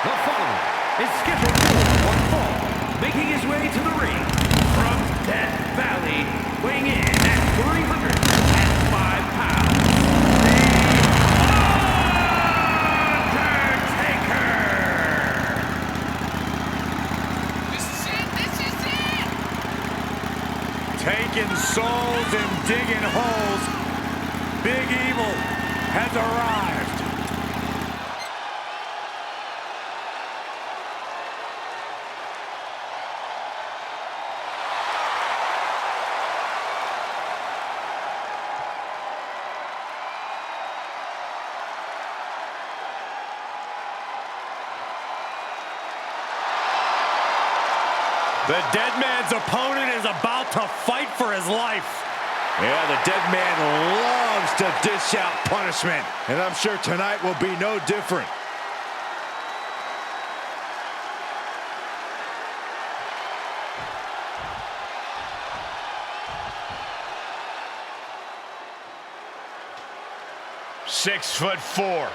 The following is scheduled for one fall, making his way to the ring from Death Valley, weighing in at 305 pounds, The Undertaker! Taking souls and digging holes, Big Evil has arrived. The dead man's opponent is about to fight for his life. Yeah, the dead man loves to dish out punishment, and I'm sure tonight will be no different. "6'4",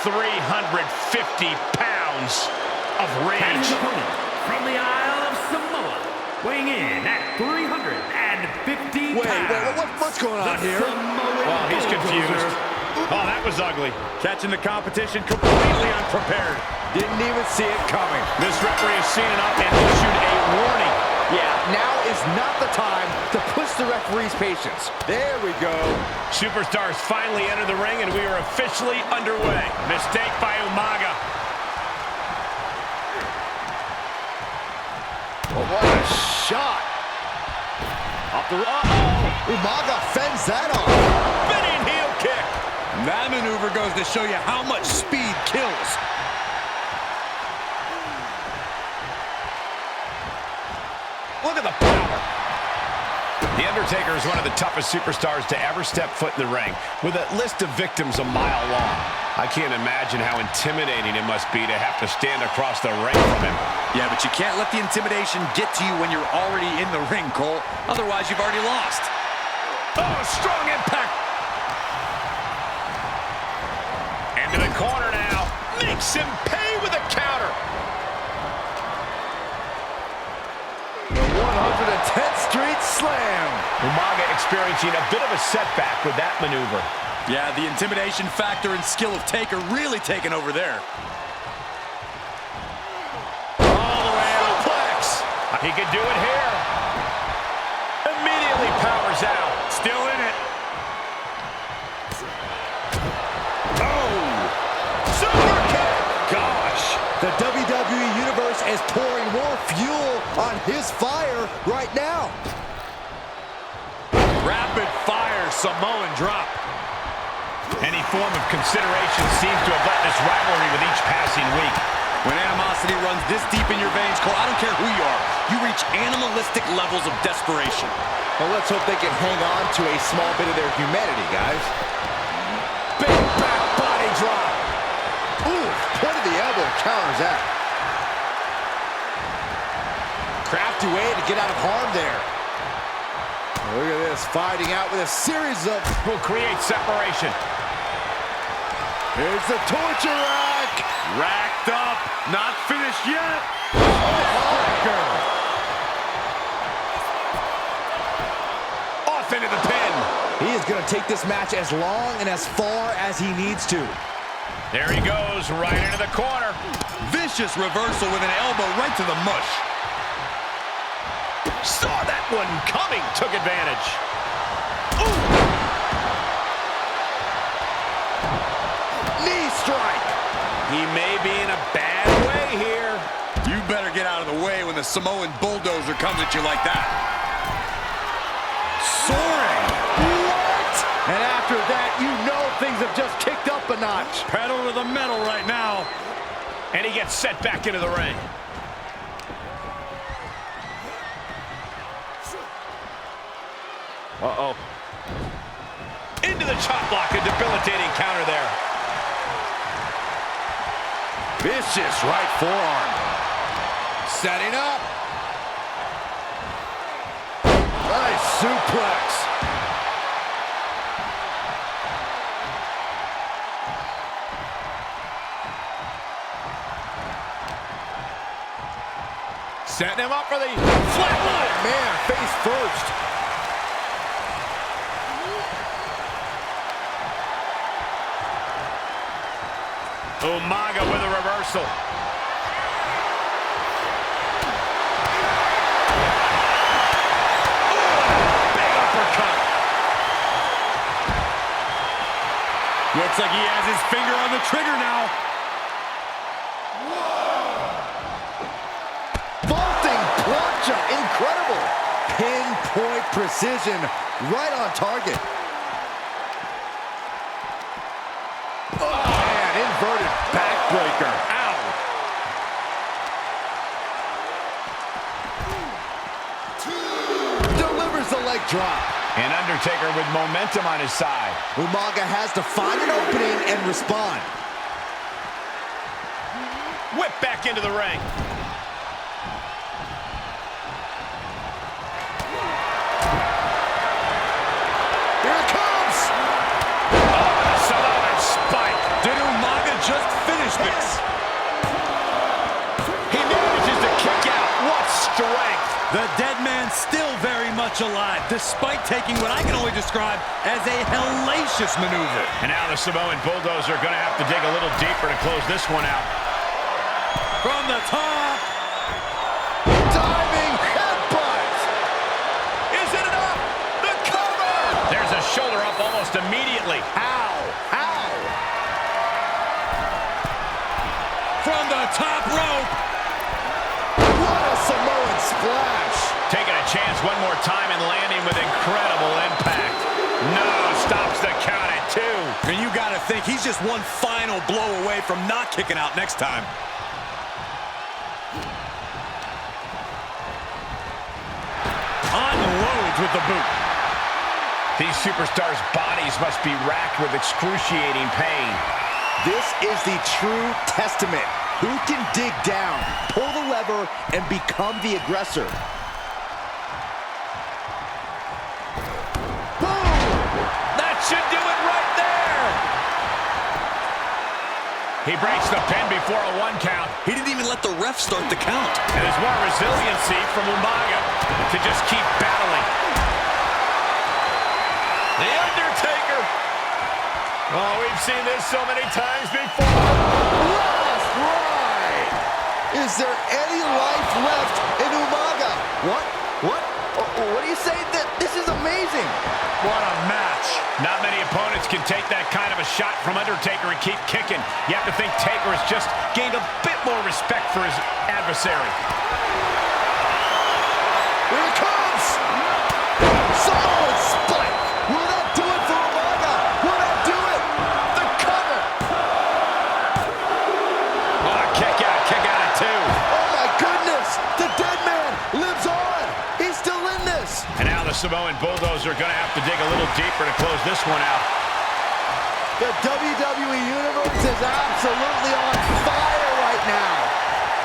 350 pounds of rage. And his opponent from the Isle of Samoa, weighing in at 350 pounds. What's going on here? Oh, he's confused. Oh, that was ugly. Catching the competition completely unprepared. Didn't even see it coming. This referee has seen it up and issued a warning. Yeah, now is not the time to push the referee's patience. There we go. Superstars finally enter the ring, and we are officially underway. Mistake by Umaga. Oh, what a shot. Off the... Uh-oh. Umaga fends that off. Spinning heel kick. That maneuver goes to show you how much speed kills. Look at the power. The Undertaker is one of the toughest superstars to ever step foot in the ring, with a list of victims a mile long. I can't imagine how intimidating it must be to have to stand across the ring from him. Yeah, but you can't let the intimidation get to you when you're already in the ring, Cole. Otherwise, you've already lost. Oh, strong impact. Into the corner now. Makes him pay with a counter. The 110th Street Slam. Umaga experiencing a bit of a setback with that maneuver. Yeah, the intimidation factor and skill of Taker really taking over there. All the way out. Suplex. He could do it here. Immediately powers out. Still in it. Oh! Super kick! Gosh, the WWE Universe is pouring more fuel on his fire right now. Rapid fire Samoan drop. Any form of consideration seems to have left this rivalry with each passing week. When animosity runs this deep in your veins, Cole, I don't care who you are, you reach animalistic levels of desperation. Well, let's hope they can hang on to a small bit of their humanity, guys. Big back body drop. Ooh, point of the elbow counters that. Crafty way to get out of harm there. Look at this, fighting out with a series of... Will create separation. Here's the torture rack. Racked up, not finished yet. Off into the pin. He is going to take this match as long and as far as he needs to. There he goes, right into the corner. Vicious reversal with an elbow right to the mush. Saw that one coming, took advantage. Ooh. Knee strike. He may be in a bad way here. You better get out of the way when the Samoan bulldozer comes at you like that. Soaring. What? And after that, you know things have just kicked up a notch. Pedal to the metal right now. And he gets set back into the ring. Uh-oh. Into the chop block, a debilitating counter there. Vicious right forearm. Setting up. Nice suplex. Setting him up for the flatline. Man, face first. Umaga with a reversal. Big uppercut. Looks like he has his finger on the trigger now. Vaulting plancha, incredible. Pinpoint precision, right on target. Oh, man, inverted backbreaker. Ow. Delivers the leg drop. And Undertaker with momentum on his side. Umaga has to find an opening and respond. Whip back into the ring. Here it comes! Oh, Samoan spike. Did Umaga just finish this? He manages to kick out. What strength. The dead man still very much alive, despite taking what I can only describe as a hellacious maneuver. And now the Samoan Bulldozer are going to have to dig a little deeper to close this one out. From the top. Diving headbutt! Is it enough? The cover! There's a shoulder up almost immediately. Ow! Ow! From the top rope. What a Samoan splash! Taking a chance one more time and landing with incredible impact. No, stops the count at 2. And you got to think he's just one final blow away from not kicking out next time. Unloads with the boot. These superstars' bodies must be racked with excruciating pain. This is the true testament. Who can dig down, pull the lever, and become the aggressor? Boom! That should do it right there! He breaks the pin before a 1 count. He didn't even let the ref start the count. And there's more resiliency from Umaga to just keep battling. The Undertaker! Oh, we've seen this so many times before. Last right! Is there any life left in Umaga? What? What do you say? This is amazing! What a match. Not many opponents can take that kind of a shot from Undertaker and keep kicking. You have to think Taker has just gained a bit more respect for his adversary. Here it comes! Samoan spike! Will that do it for Umaga? Will that do it? The cover! Oh, kick out at 2. Oh my goodness! The dead man lives on! He's still in this! And now the Samoan Bulldozer are going to have to dig a little deeper to close this one out. The WWE Universe is absolutely on fire right now!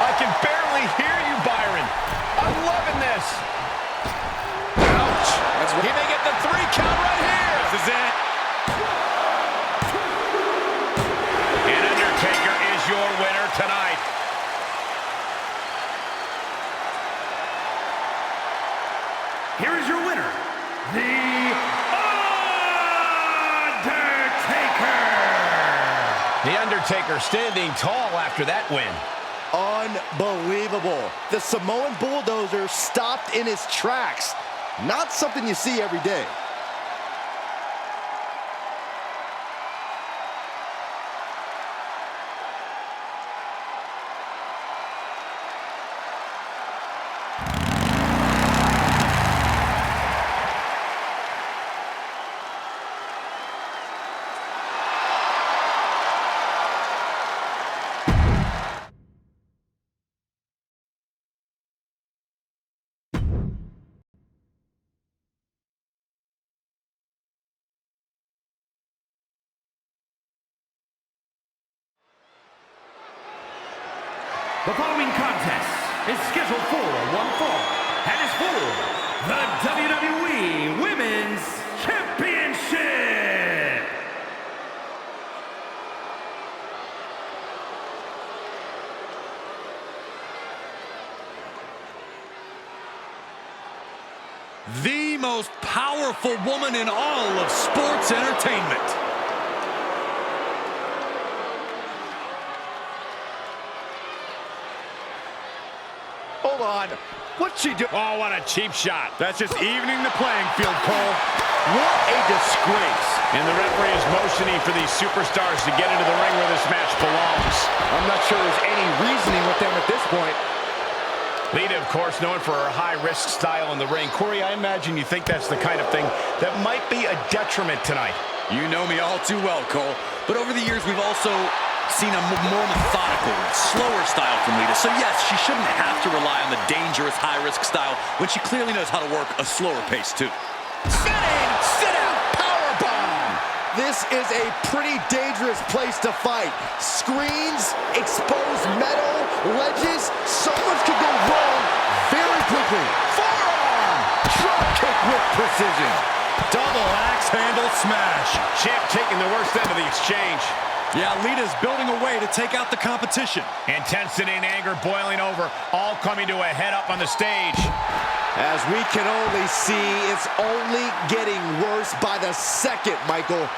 I can barely hear you, Byron. I'm loving this. Ouch! He may get the 3 count right here. This is it. And Undertaker is your winner tonight. Here is your winner, The Undertaker! The Undertaker standing tall after that win. Unbelievable. The Samoan Bulldozer stopped in his tracks. Not something you see every day. The following contest is scheduled for one fall and is for the WWE Women's Championship. The most powerful woman in all of sports entertainment. Hold on. What's she doing? Oh, what a cheap shot. That's just evening the playing field, Cole. What a disgrace. And the referee is motioning for these superstars to get into the ring where this match belongs. I'm not sure there's any reasoning with them at this point. Lita, of course, known for her high-risk style in the ring. Corey, I imagine you think that's the kind of thing that might be a detriment tonight. You know me all too well, Cole. But over the years, we've also seen a more methodical, slower style from Lita. So yes, she shouldn't have to rely on the dangerous high-risk style when she clearly knows how to work a slower pace too. Spinning, sit-out, powerbomb. This is a pretty dangerous place to fight. Screens, exposed metal, ledges. So much could go wrong very quickly. Forearm, drop kick with precision. Double axe handle smash. Champ taking the worst end of the exchange. Yeah, Lita's building a way to take out the competition. Intensity and anger boiling over, all coming to a head up on the stage. As we can only see, it's only getting worse by the second, Michael.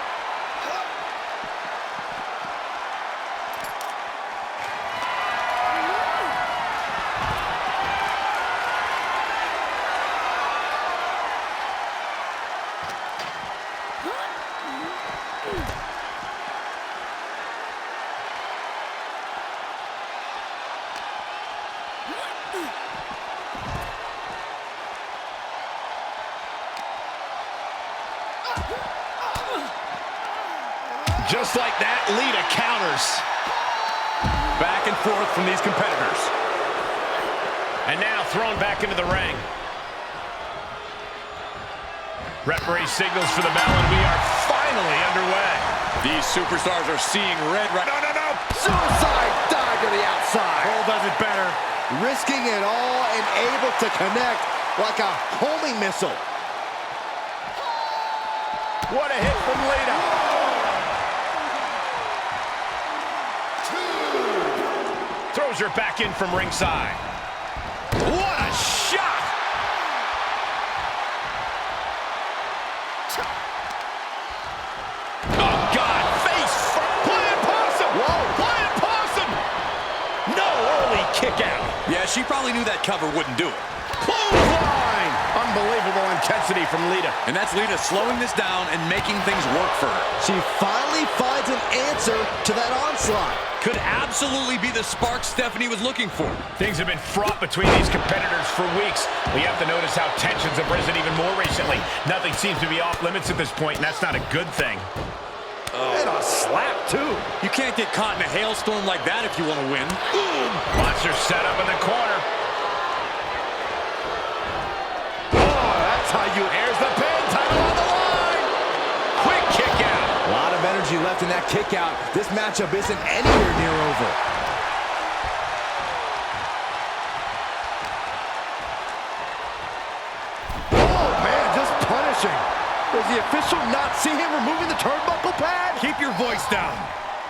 Just like that, Lita counters. Back and forth from these competitors. And now thrown back into the ring. Referee signals for the bell, and we are finally underway. These superstars are seeing red right now. No. Suicide dive to the outside. Cole does it better. Risking it all and able to connect like a homing missile. What a hit from Lita. Throws her back in from ringside. What a shot! Oh, God, face front. Flying possum! Whoa! Flying possum! No, early kick out. Yeah, she probably knew that cover wouldn't do it. Clothesline! Unbelievable intensity from Lita. And that's Lita slowing this down and making things work for her. She finally finds an answer to that onslaught. Could absolutely be the spark Stephanie was looking for. Things have been fraught between these competitors for weeks. We have to notice how tensions have risen even more recently. Nothing seems to be off limits at this point, and that's not a good thing. And a slap, too. You can't get caught in a hailstorm like that if you want to win. Boom! Monster set up in the corner. Oh, that's how you... Here's the pin, title on the line. Quick kick out. A lot of energy left in that kick out. This matchup isn't anywhere near over. Oh, man, just punishing. Does the official not see him removing the turnbuckle pad? Keep your voice down.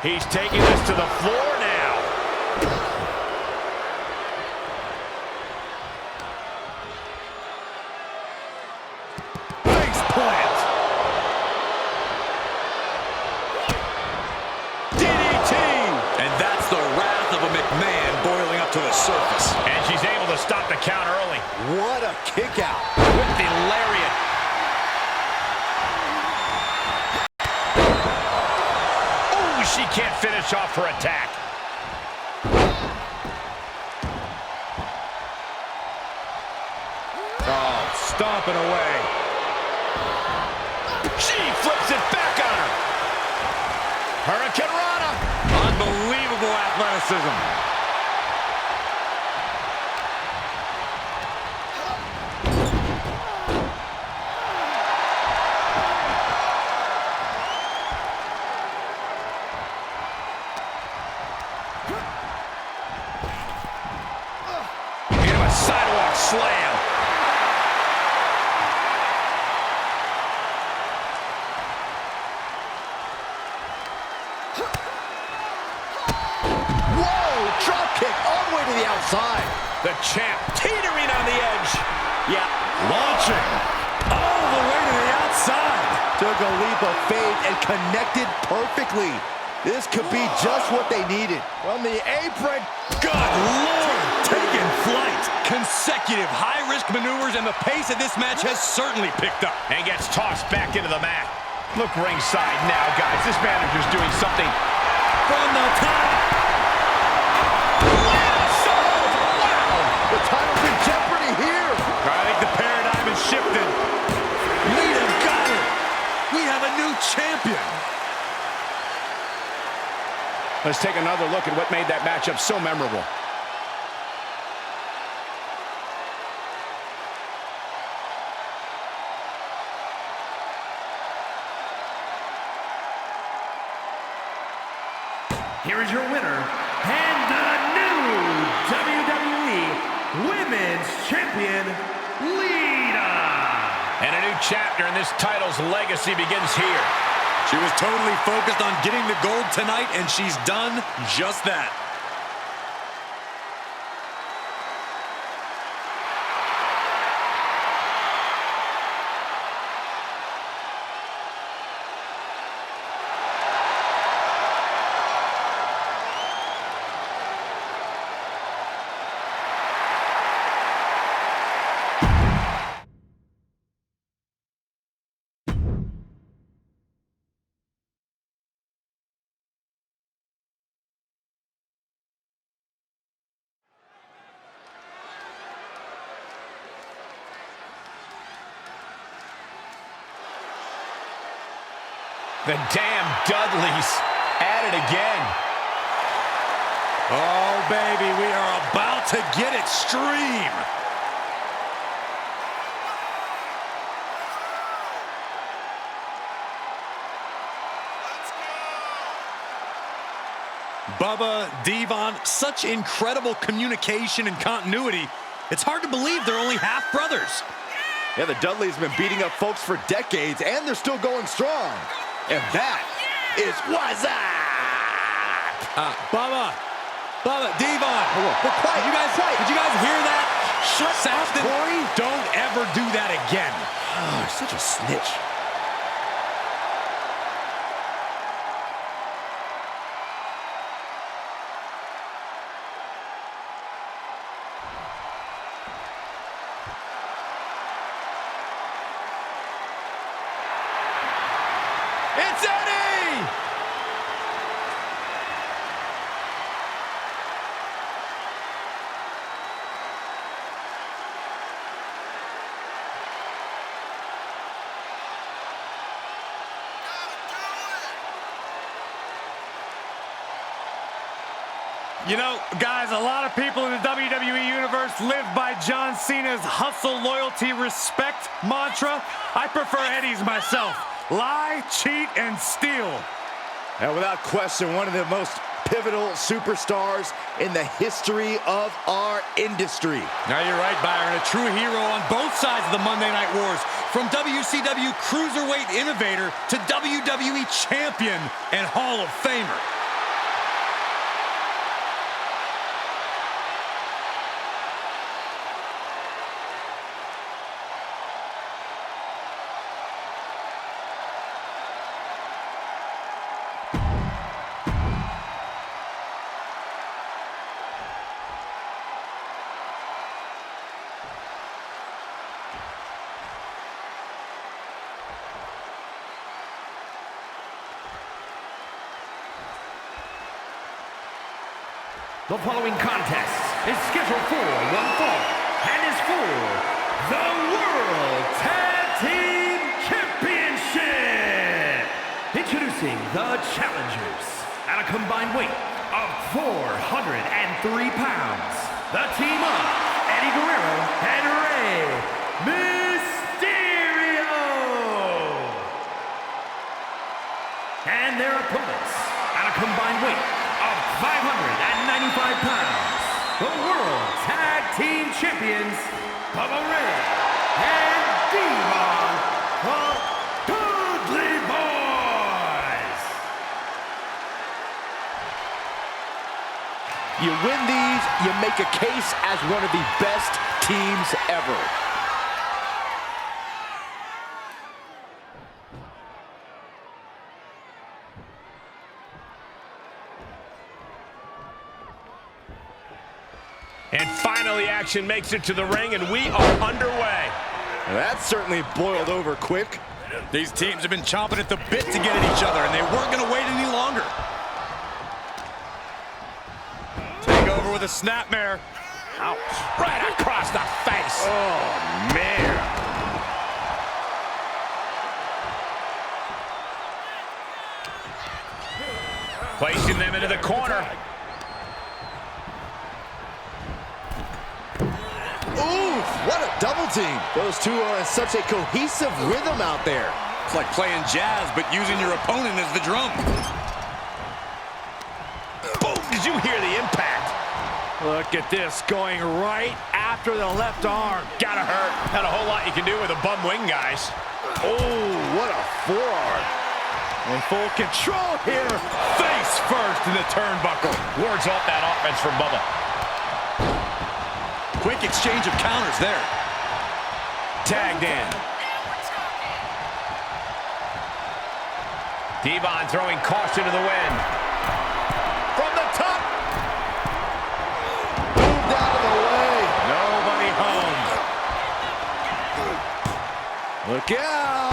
He's taking this to the floor now. Face plant. DDT. And that's the wrath of a McMahon boiling up to the surface. And she's able to stop the count early. What a kick out. With the lariat. Oh, she can't finish off her attack. Oh, stomping away. She flips it back on her. Hurricane Rana. Unbelievable athleticism. Into a sidewalk slam. Whoa, drop kick all the way to the outside. The champ teetering on the edge. Yeah, launching. outside. Took a leap of faith and connected perfectly. This could be just what they needed. From the apron. Good Lord, taking flight. Consecutive high-risk maneuvers, and the pace of this match has certainly picked up. And gets tossed back into the mat. Look ringside now, guys. This manager's doing something From the top. Wow! The title's in jeopardy here. I think the paradigm has shifted. Lita got it. We have a new champion. Let's take another look at what made that matchup so memorable. Here is your winner, and the new WWE Women's Champion, Lita. And a new chapter in this title's legacy begins here. She was totally focused on getting the gold tonight, and she's done just that. The damn Dudleys at it again. Oh, baby, we are about to get extreme. Bubba, Devon, such incredible communication and continuity. It's hard to believe they're only half brothers. Yeah, the Dudleys have been beating up folks for decades, and they're still going strong. And that is what's up. Bubba, Devon. We're quiet. Did you guys hear that? Shut up, Corey. Don't ever do that again. Oh, you're such a snitch. It's Eddie! You know, guys, a lot of people in the WWE Universe live by John Cena's hustle, loyalty, respect mantra. I prefer Eddie's myself. Lie, cheat, and steal. And without question, one of the most pivotal superstars in the history of our industry. Now you're right, Byron. A true hero on both sides of the Monday Night Wars. From WCW Cruiserweight Innovator to WWE Champion and Hall of Famer. The following contest is scheduled for one fall and is for the World Tag Team Championship. Introducing the challengers at a combined weight of 403 pounds. The team of Eddie Guerrero and Rey Mysterio. And their opponents at a combined weight of 595 pounds, the World Tag Team Champions, Bubba Ray and Devon, the Dudley Boys. You win these, you make a case as one of the best teams ever. And finally, action makes it to the ring, and we are underway. That certainly boiled over quick. These teams have been chomping at the bit to get at each other, and they weren't going to wait any longer. Take over with a snapmare. Ouch. Right across the face. Oh, man. Placing them into the corner. Ooh, what a double team. Those two are in such a cohesive rhythm out there. It's like playing jazz, but using your opponent as the drum. Boom! Did you hear the impact? Look at this, going right after the left arm. Gotta hurt. Not a whole lot you can do with a bum wing, guys. Oh, what a forearm. In full control here. Face first in the turnbuckle. Wards off that offense for Bubba. Quick exchange of counters there. Tagged in. Devon throwing caution to the wind. From the top. Moved out of the way. Nobody home. Look out.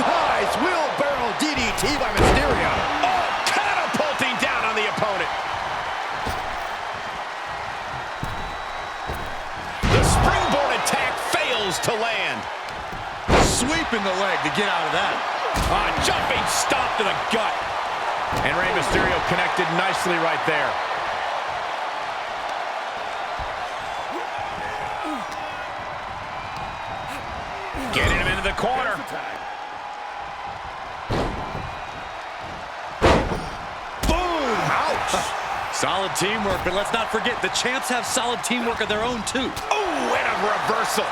Nice wheelbarrow DDT by Mysterio. Oh, catapulting down on the opponent. The springboard attack fails to land. Sweeping the leg to get out of that. Jumping stomp to the gut. And Rey Mysterio connected nicely right there. Getting him into the corner. Boom. Ouch. Solid teamwork, but let's not forget, the champs have solid teamwork of their own, too. Oh, and a reversal.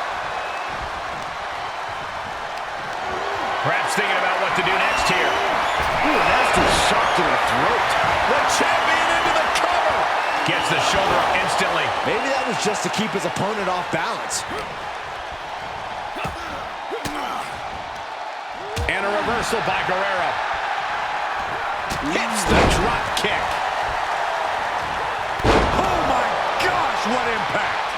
Perhaps thinking about what to do next here. Ooh, nasty shot to the throat. The champion into the cover. Gets the shoulder up instantly. Maybe that was just to keep his opponent off balance. And a reversal by Guerrero. Hits the drop kick. Oh my gosh, what impact!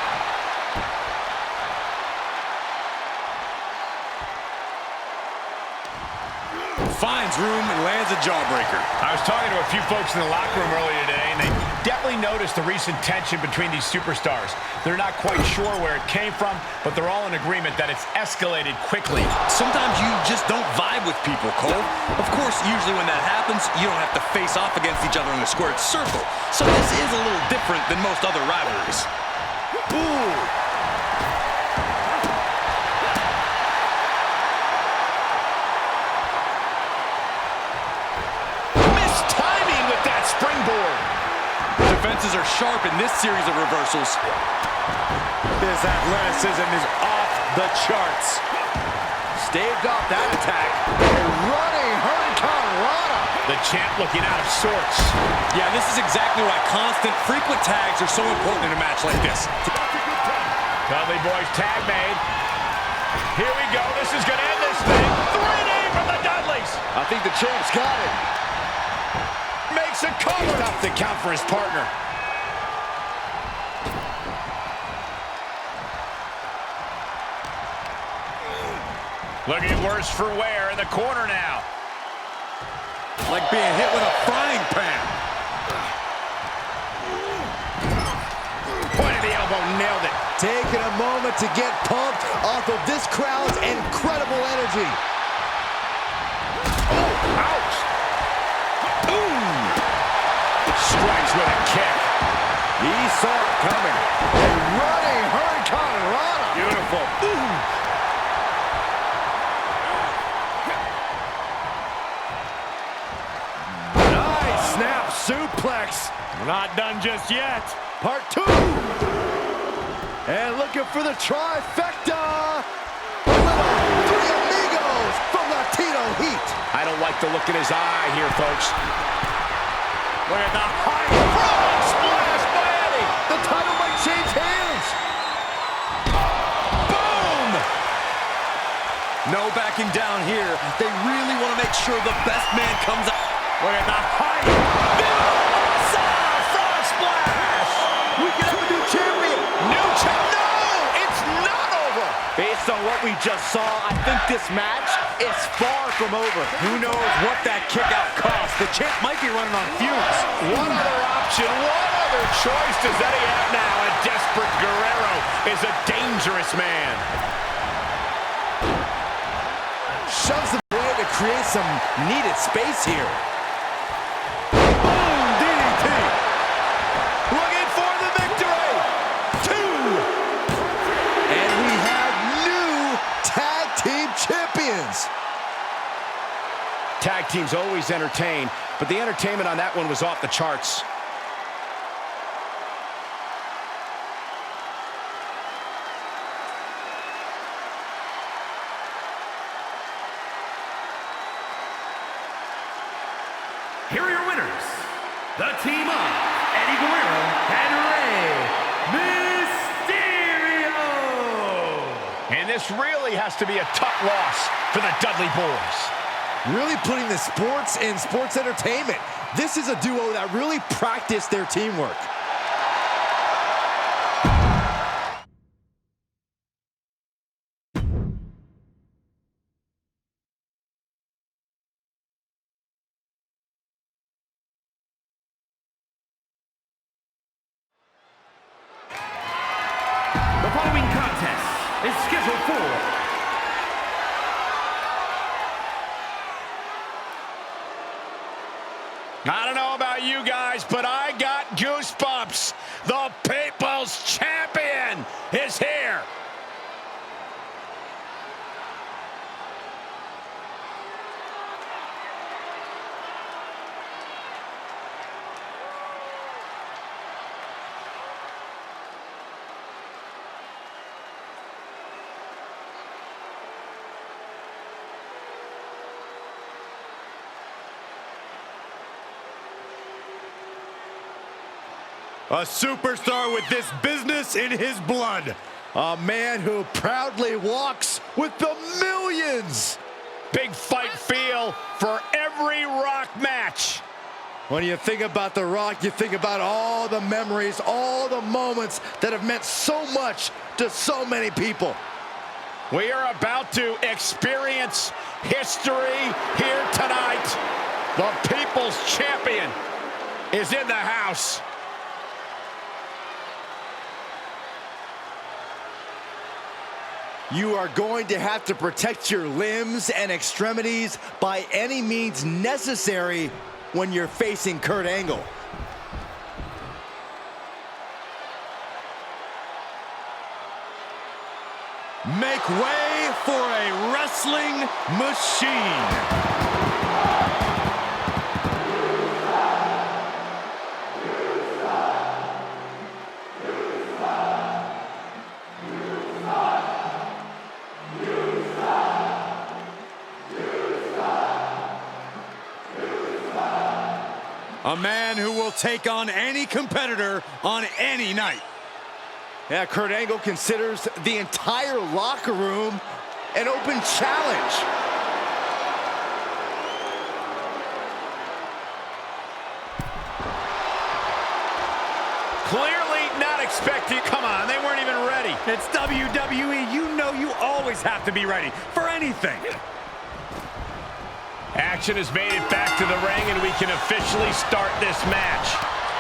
Finds room and lands a jawbreaker. I was talking to a few folks in the locker room earlier today, and they definitely noticed the recent tension between these superstars. They're not quite sure where it came from, but they're all in agreement that it's escalated quickly. Sometimes you just don't vibe with people, Cole. Of course, usually when that happens, you don't have to face off against each other in a squared circle. So this is a little different than most other rivalries. Ooh. Mistiming with that springboard. Defenses are sharp in this series of reversals. This athleticism is off the charts. Staved off that attack. A running hurricanrana. The champ looking out of sorts. Yeah, this is exactly why constant, frequent tags are so important in a match like this. Dudley Boyz tag made. Here we go. This is going to end this thing. 3D from the Dudleys. I think the champ's got it. Makes a cover. Tough to count for his partner. Looking worse for wear in the corner now. Like being hit with a frying pan. Point of the elbow, nailed it. Taking a moment to get pumped off of this crowd's incredible energy. Oh, ouch. Ooh. Strikes with a kick. He saw it coming. A running hurricanrana. Beautiful. Ooh. Nice snap suplex. We're not done just yet. Part 2. And looking for the trifecta. Three amigos from Latino Heat. I don't like the look in his eye here, folks. Look at the height. Frog splash by Eddie. The title might change hands. Boom! No backing down here. They really want to make sure the best man comes out. Look at the height. Frog splash! We can have a new champion. we just saw, I think this match is far from over. Who knows what that kick out cost? The champ might be running on fumes. What other option, what other choice does Eddie have now? A desperate Guerrero is a dangerous man. Shoves him away to create some needed space here. Boom, DDT. Looking for the victory. 2. And we have new tag team champions. Tag teams always entertain, but the entertainment on that one was off the charts. Here are your winners, the team of Eddie Guerrero and Rey Mysterio. And this really has to be a tough loss for the Dudley Boys. Really putting the sports in sports entertainment. This is a duo that really practiced their teamwork. The following contest is scheduled for I don't know about you guys, but I got goosebumps. The People's Champion is here. A superstar with this business in his blood. A man who proudly walks with the millions. Big fight feel for every Rock match. When you think about The Rock, you think about all the memories, all the moments that have meant so much to so many people. We are about to experience history here tonight. The People's Champion is in the house. You are going to have to protect your limbs and extremities by any means necessary when you're facing Kurt Angle. Make way for a wrestling machine. A man who will take on any competitor on any night. Yeah, Kurt Angle considers the entire locker room an open challenge. Clearly not expecting. Come on, they weren't even ready. It's WWE. You know you always have to be ready for anything. Action has made it back to the ring, and we can officially start this match.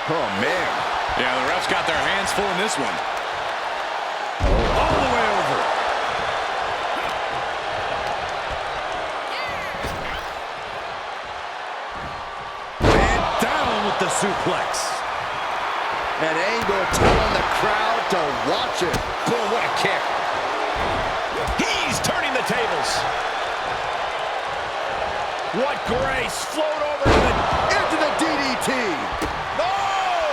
Oh, man. Yeah, the refs got their hands full in this one. All the way over. And down with the suplex. And Angle telling the crowd to watch it. Boom, what a kick. He's turning the tables. What grace. Float over Into the DDT. Oh!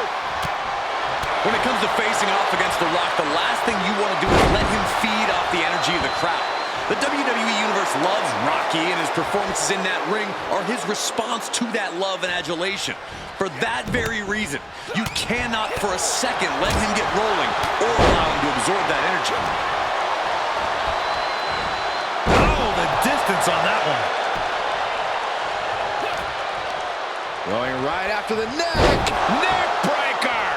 When it comes to facing off against The Rock, the last thing you want to do is let him feed off the energy of the crowd. The WWE Universe loves Rocky, and his performances in that ring are his response to that love and adulation. For that very reason, you cannot for a second let him get rolling or allow him to absorb that energy. Oh, the distance on that one. Going right after the neck. Neck breaker!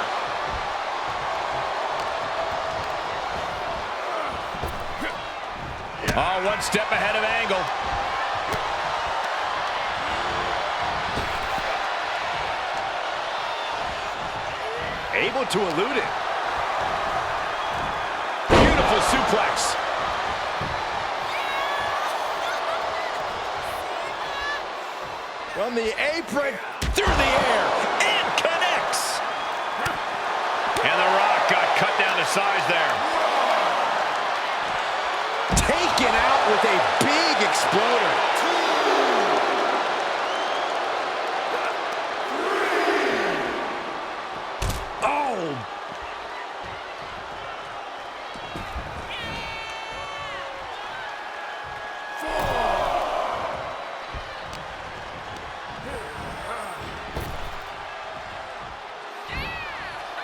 one step ahead of Angle. Able to elude it. Beautiful suplex. From the apron. Through the air. And connects. And The Rock got cut down to size there. Taken out with a big exploder. Oh!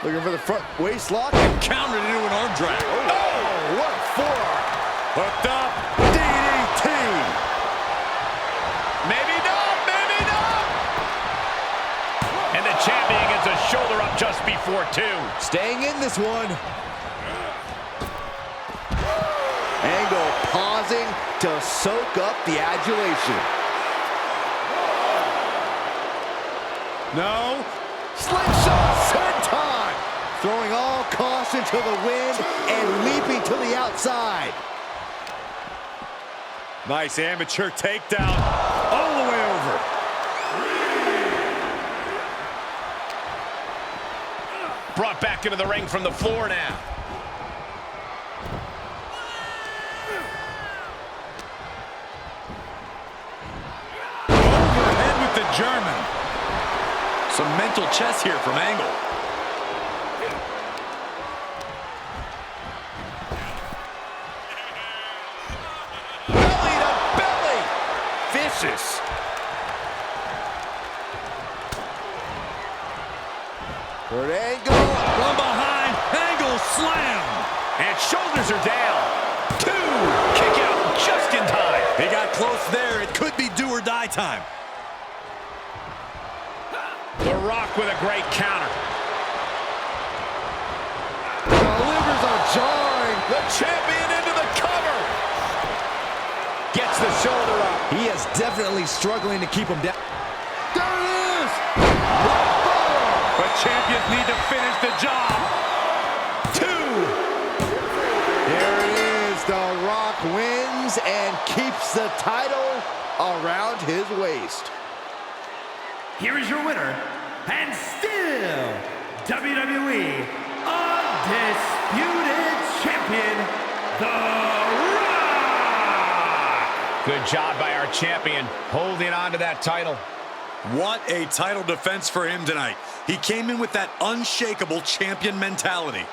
Looking for the front waist lock. Countered into an arm drag. Oh, what a forearm. Hooked up. DDT. Maybe not, maybe not! And the champion gets a shoulder up just before 2. Staying in this one. Angle pausing to soak up the adulation. No. Slingshot senton. Throwing all caution to the wind and leaping to the outside. Nice amateur takedown. All the way over. Brought back into the ring from the floor now. Overhead with the German. Some mental chess here from Angle. Belly to belly. Vicious. Kurt Angle. From behind, Angle slam. And shoulders are down. 2. Kick out just in time. He got close there. It could be do or die time. The Rock with a great counter. Delivers a jarring. The champion into the cover. Gets the shoulder up. He is definitely struggling to keep him down. There it is. But champions need to finish the job. 2. Here it is. The Rock wins and keeps the title around his waist. Here is your winner, and still WWE Undisputed Champion, The Rock! Good job by our champion, holding on to that title. What a title defense for him tonight. He came in with that unshakable champion mentality.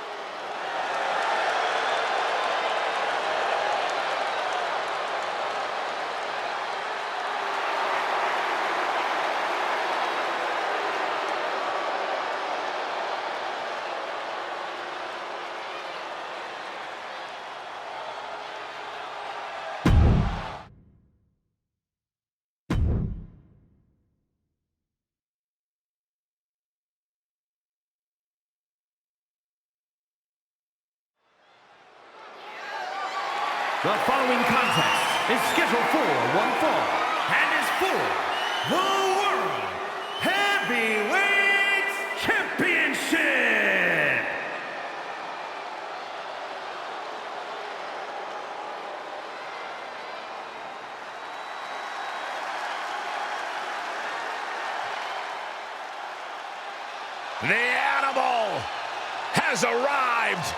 The following contest is scheduled for one fall and is for the World Heavyweight Championship. The animal has arrived.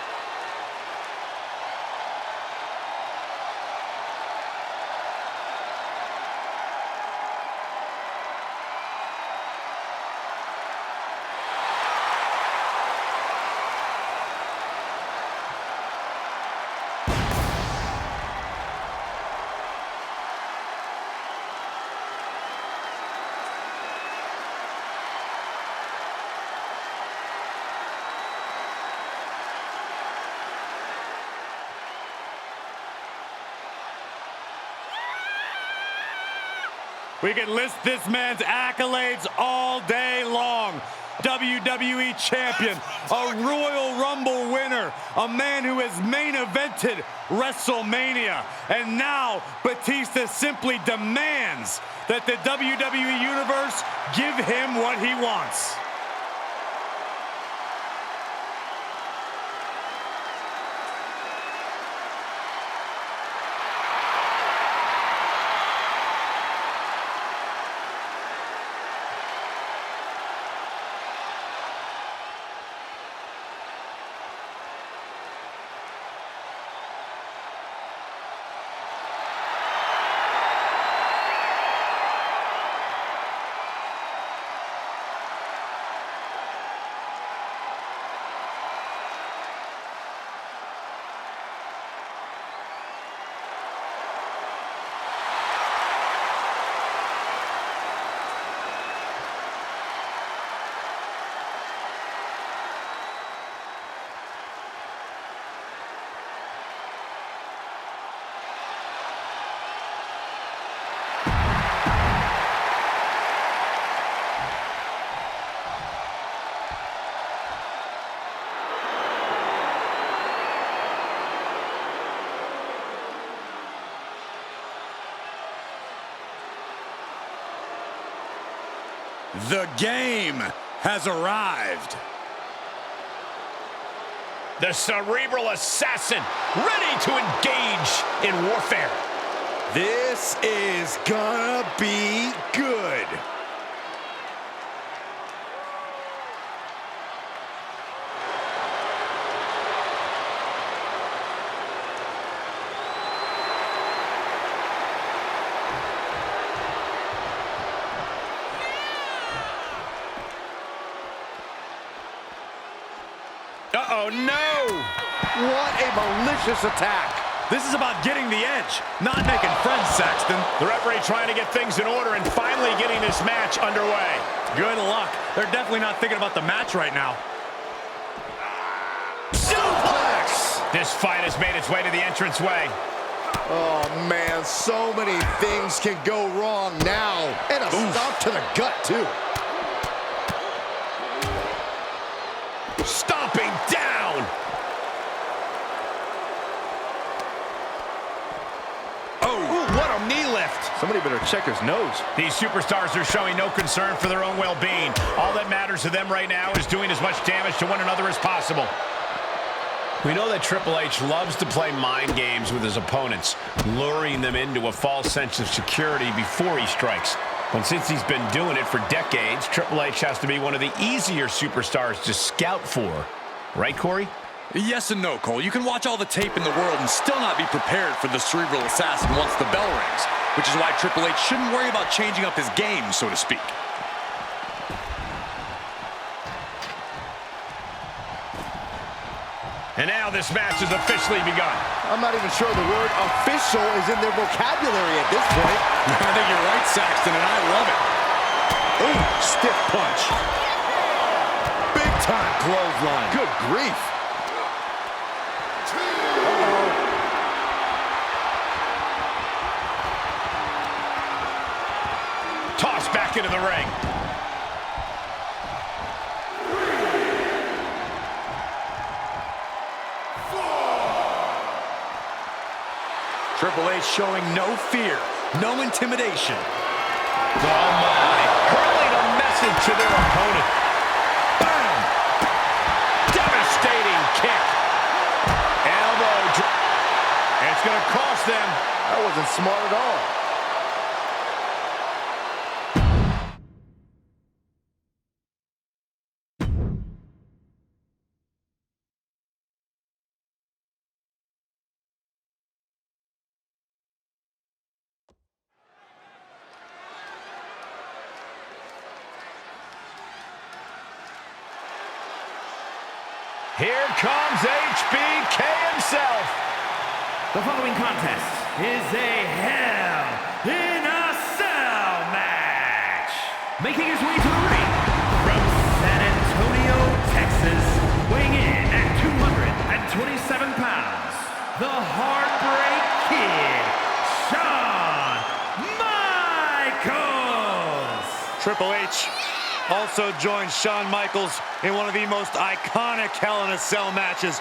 We can list this man's accolades all day long. WWE Champion, a Royal Rumble winner, a man who has main evented WrestleMania. And now Batista simply demands that the WWE Universe give him what he wants. The game has arrived. The cerebral assassin, ready to engage in warfare. This is gonna be good. Uh-oh, no! What a malicious attack. This is about getting the edge, not making friends, Saxton. The referee trying to get things in order and finally getting this match underway. Good luck. They're definitely not thinking about the match right now. Suplex! This fight has made its way to the entranceway. Oh, man, so many things can go wrong now. And a stomp to the gut, too. Stomping down! Oh, what a knee lift. Somebody better check his nose. These superstars are showing no concern for their own well-being. All that matters to them right now is doing as much damage to one another as possible. We know that Triple H loves to play mind games with his opponents, luring them into a false sense of security before he strikes. But since he's been doing it for decades, Triple H has to be one of the easier superstars to scout for. Right, Corey? Yes and no, Cole. You can watch all the tape in the world and still not be prepared for the cerebral assassin once the bell rings, which is why Triple H shouldn't worry about changing up his game, so to speak. And now this match has officially begun. I'm not even sure the word official is in their vocabulary at this point. I think you're right, Saxton, and I love it. Ooh, stiff punch. Big time clothesline. Good grief. Tossed back into the ring. Triple H showing no fear, no intimidation. Oh my, hurling a message to their opponent. Bam! Devastating kick. Elbow drop. It's going to cost them. That wasn't smart at all. Here comes HBK himself. The following contest is a Hell in a Cell match. Making his way to the ring from San Antonio, Texas, weighing in at 227 pounds, the Heartbreak Kid, Shawn Michaels. Triple H also joins Shawn Michaels in one of the most iconic Hell in a Cell matches.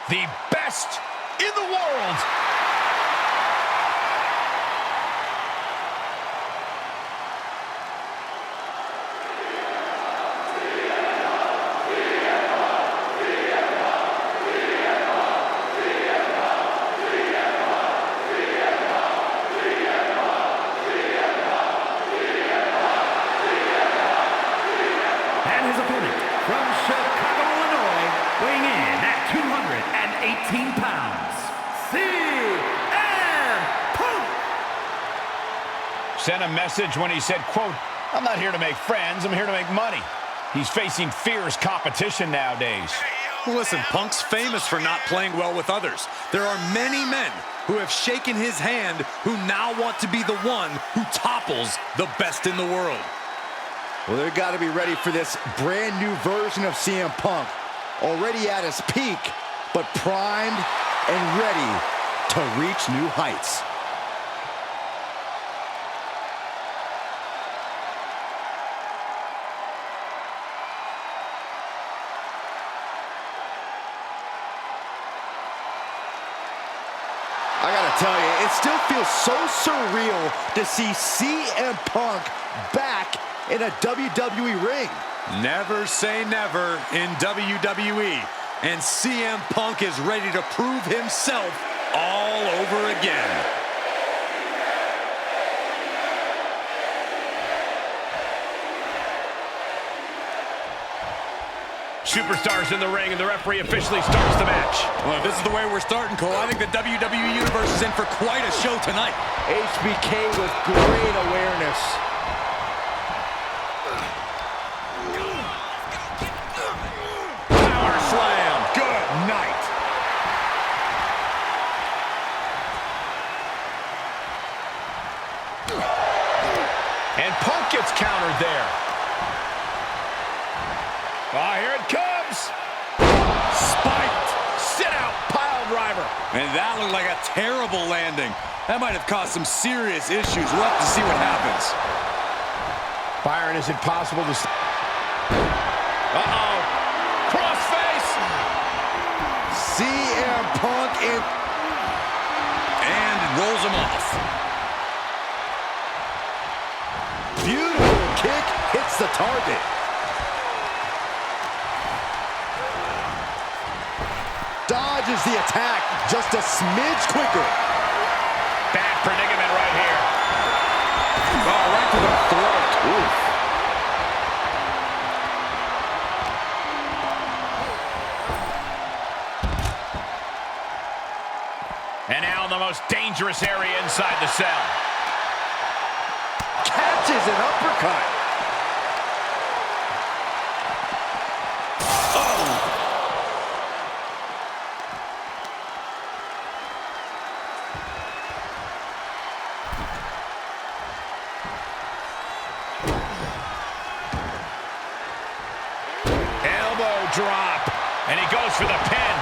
the best in the world. Sent a message when he said, quote, "I'm not here to make friends, I'm here to make money." He's facing fierce competition nowadays. Listen, Punk's famous for not playing well with others. There are many men who have shaken his hand who now want to be the one who topples the best in the world. Well, they've got to be ready for this brand new version of CM Punk. Already at his peak, but primed and ready to reach new heights. I gotta tell you, it still feels so surreal to see CM Punk back in a WWE ring. Never say never in WWE. And CM Punk is ready to prove himself all over again. Superstars in the ring, and the referee officially starts the match. Well, if this is the way we're starting, Cole, I think the WWE Universe is in for quite a show tonight. HBK with great awareness. Power slam. Good night. And Punk gets countered there. Ah, here it comes. Spiked. Sit out. Pile driver. And that looked like a terrible landing. That might have caused some serious issues. We'll have to see what happens. Byron, is it possible to... Uh-oh. Crossface. CM Punk and rolls him off. Beautiful kick hits the target. Dodges the attack just a smidge quicker. Bad predicament right here. Oh, right to the throat. Oof. And now in the most dangerous area inside the cell. Catches an uppercut. Drop, and he goes for the pin,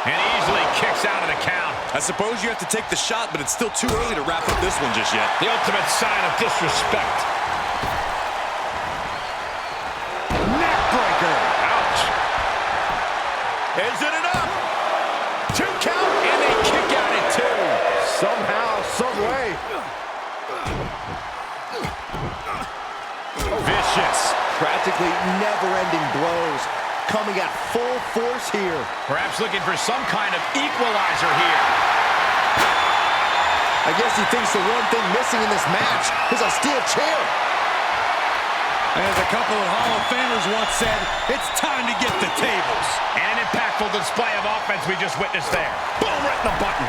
and easily kicks out of the count. I suppose you have to take the shot, but it's still too early to wrap up this one just yet. The ultimate sign of disrespect. Neckbreaker. Ouch. Is it enough? 2 count, and they kick out at 2. Somehow, some way. Vicious. Practically never-ending blows coming at full force here. Perhaps looking for some kind of equalizer here. I guess he thinks the one thing missing in this match is a steel chair. As a couple of Hall of Famers once said, it's time to get the tables. And an impactful display of offense we just witnessed there. Boom, right in the button.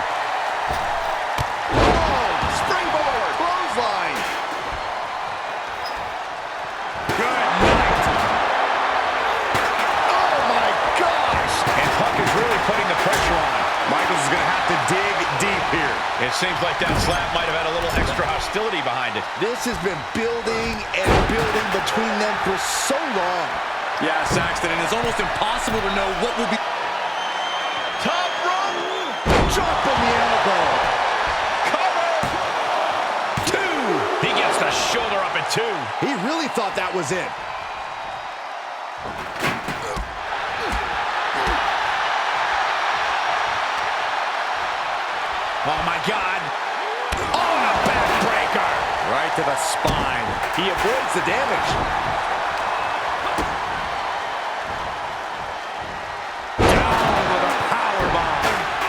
Oh, springboard, clothesline. Putting the pressure on him. Michaels is going to have to dig deep here. It seems like that slap might have had a little extra hostility behind it. This has been building and building between them for so long. Yeah, Saxton, and it's almost impossible to know what will be. Top rope. Drop on the elbow. Cover. 2. He gets the shoulder up at 2. He really thought that was it. Oh, my God. Oh, a backbreaker. Right to the spine. He avoids the damage. Down with a powerbomb.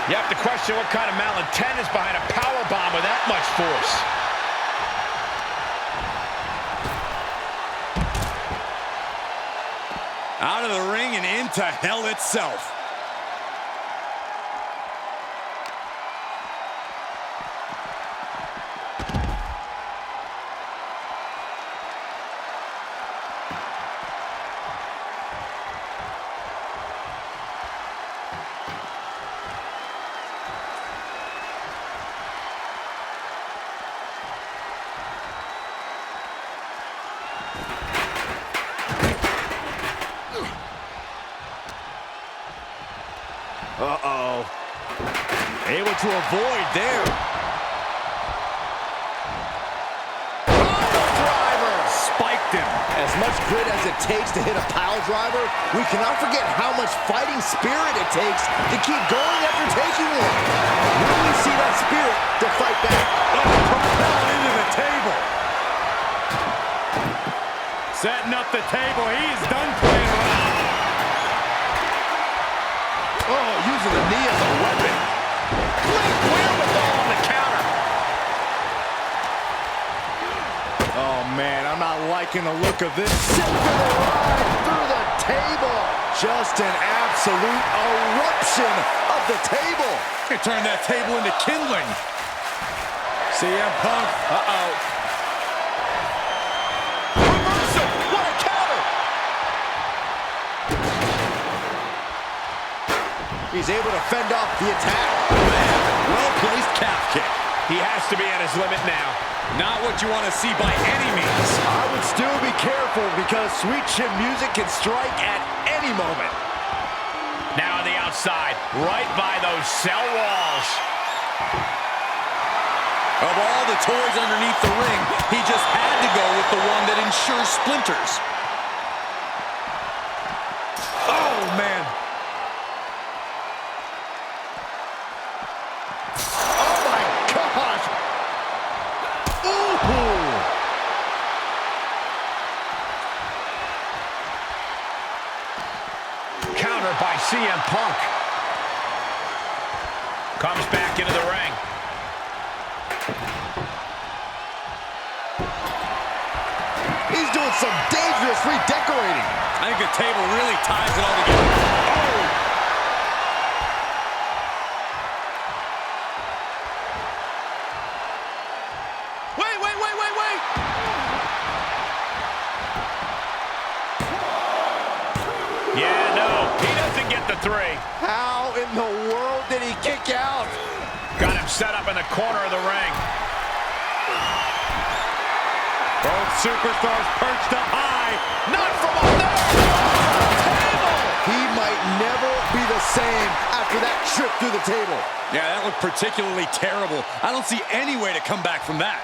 You have to question what kind of malintent is behind a powerbomb with that much force. Out of the ring and into hell itself. Uh-oh. Able to avoid there. Pile driver! Spiked him. As much grit as it takes to hit a pile driver, we cannot forget how much fighting spirit it takes to keep going after taking one. Will we see that spirit to fight back? Propelled into the table. Setting up the table. He's done playing around. Oh, using the knee as a weapon. Great wherewithal on the counter. Oh, man, I'm not liking the look of this. Sent for the ride through the table. Just an absolute eruption of the table. You turn that table into kindling. CM Punk. Uh-oh. Reversal. What a counter. He's able to fend off the attack. Man, well-placed calf kick. He has to be at his limit now. Not what you want to see by any means. I would still be careful because sweet chin music can strike at any moment. Now on the outside, right by those cell walls. Of all the toys underneath the ring, he just had to go with the one that ensures splinters. Oh, man. Oh, my gosh. Ooh. Counter by CM Punk. Comes back into the ring. He's doing some dangerous redecorating. I think the table really ties it all together. Oh! Wait. Yeah, no, he doesn't get the three. How in the world did he kick out? Got him set up in the corner of the ring. Both superstars perched up high. Not from up there. Table. He might never be the same after that trip through the table. Yeah, that looked particularly terrible. I don't see any way to come back from that.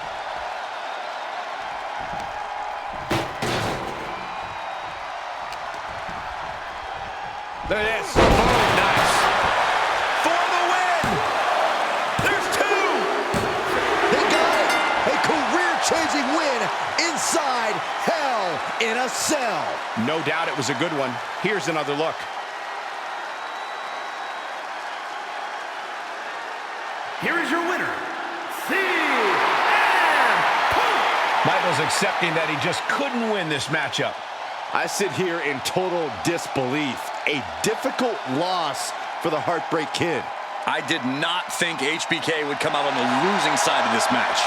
Look at this. Oh, nice. For the win. There's two. They got it. A career-changing win inside Hell in a Cell. No doubt it was a good one. Here's another look. Here is your winner, CM Punk. Michael's accepting that he just couldn't win this matchup. I sit here in total disbelief. A difficult loss for the Heartbreak Kid. I did not think HBK would come out on the losing side of this match.